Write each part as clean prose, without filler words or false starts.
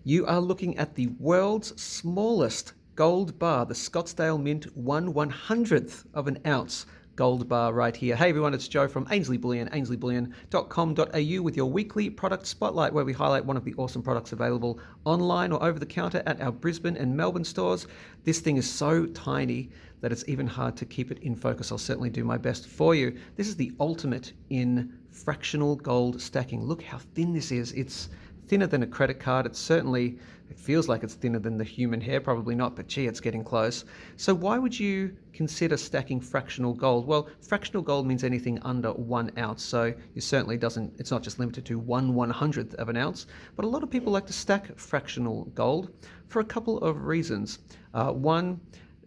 You are looking at the world's smallest gold bar, the Scottsdale Mint 1/100th of an ounce gold bar right here. Hey everyone, it's Joe from Ainslie Bullion, ainslieBullion.com.au with your weekly product spotlight, where we highlight one of the awesome products available online or over the counter at our Brisbane and Melbourne stores. This thing is so tiny that it's even hard to keep it in focus. I'll certainly do my best for you. This is the ultimate in fractional gold stacking. Look how thin this is. It's thinner than a credit card. It feels like it's thinner than the human hair, probably not, but gee, it's getting close. So why would you consider stacking fractional gold? Well, fractional gold means anything under 1 ounce, so it's not just limited to 1/100th of an ounce, but a lot of people like to stack fractional gold for a couple of reasons. One,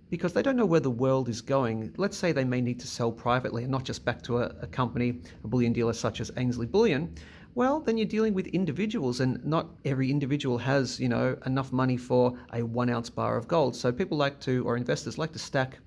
because they don't know where the world is going. Let's say they may need to sell privately and not just back to a company, a bullion dealer such as Ainslie Bullion. Well, then you're dealing with individuals, and not every individual has, enough money for a 1 ounce bar of gold. So people or investors like to stack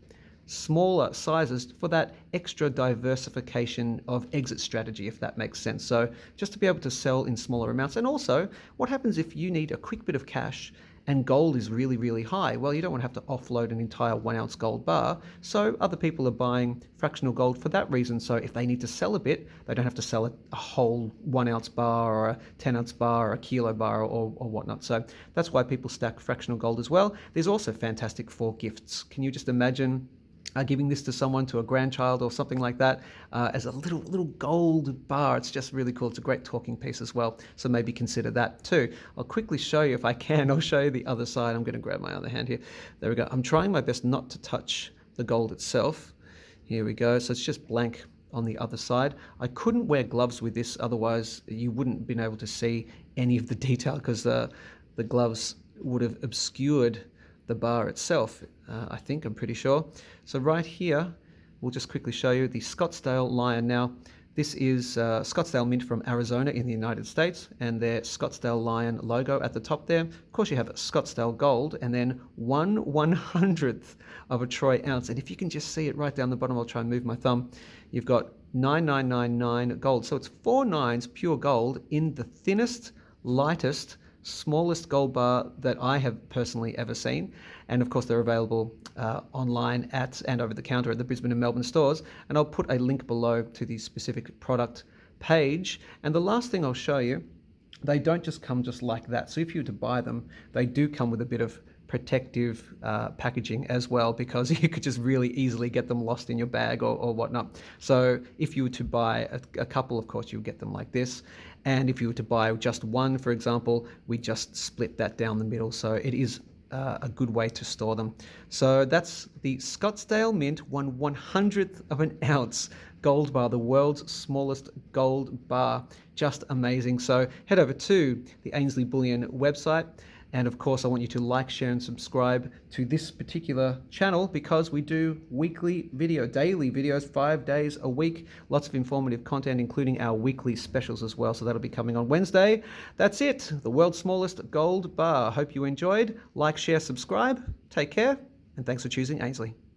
smaller sizes for that extra diversification of exit strategy, if that makes sense. So just to be able to sell in smaller amounts. And also, what happens if you need a quick bit of cash and gold is really, really high? Well, you don't want to have to offload an entire 1 ounce gold bar. So other people are buying fractional gold for that reason. So if they need to sell a bit, they don't have to sell a whole 1 ounce bar or a 10 ounce bar or a kilo bar or whatnot. So that's why people stack fractional gold as well. There's also fantastic for gifts. Can you just imagine giving this to someone, to a grandchild or something like that, as a little gold bar? It's just really cool. It's a great talking piece as well. So maybe consider that too. I'll quickly show you, if I can, I'll show you the other side. I'm going to grab my other hand here. There we go. I'm trying my best not to touch the gold itself. Here we go. So it's just blank on the other side. I couldn't wear gloves with this, otherwise you wouldn't have been able to see any of the detail, because the gloves would have obscured the bar itself. I'm pretty sure. So right here, we'll just quickly show you the Scottsdale Lion. Now, this is Scottsdale Mint from Arizona in the United States, and their Scottsdale Lion logo at the top there. Of course, you have Scottsdale Gold, and then 1/100th of a troy ounce. And if you can just see it right down the bottom, I'll try and move my thumb. You've got 9999 gold. So it's 4 nines pure gold in the thinnest, lightest, smallest gold bar that I have personally ever seen. And of course, they're available online and over the counter at the Brisbane and Melbourne stores. And I'll put a link below to the specific product page. And the last thing I'll show you, they don't just come just like that. So if you were to buy them, they do come with a bit of protective packaging as well, because you could just really easily get them lost in your bag or whatnot. So if you were to buy a couple, of course, you would get them like this. And if you were to buy just one, for example, we just split that down the middle. So it is a good way to store them. So that's the Scottsdale Mint 1/100th of an ounce gold bar, the world's smallest gold bar. Just amazing. So head over to the Ainslie Bullion website. And of course, I want you to like, share, and subscribe to this particular channel, because we do daily videos, 5 days a week. Lots of informative content, including our weekly specials as well. So that'll be coming on Wednesday. That's it. The world's smallest gold bar. Hope you enjoyed. Like, share, subscribe. Take care. And thanks for choosing Ainslie.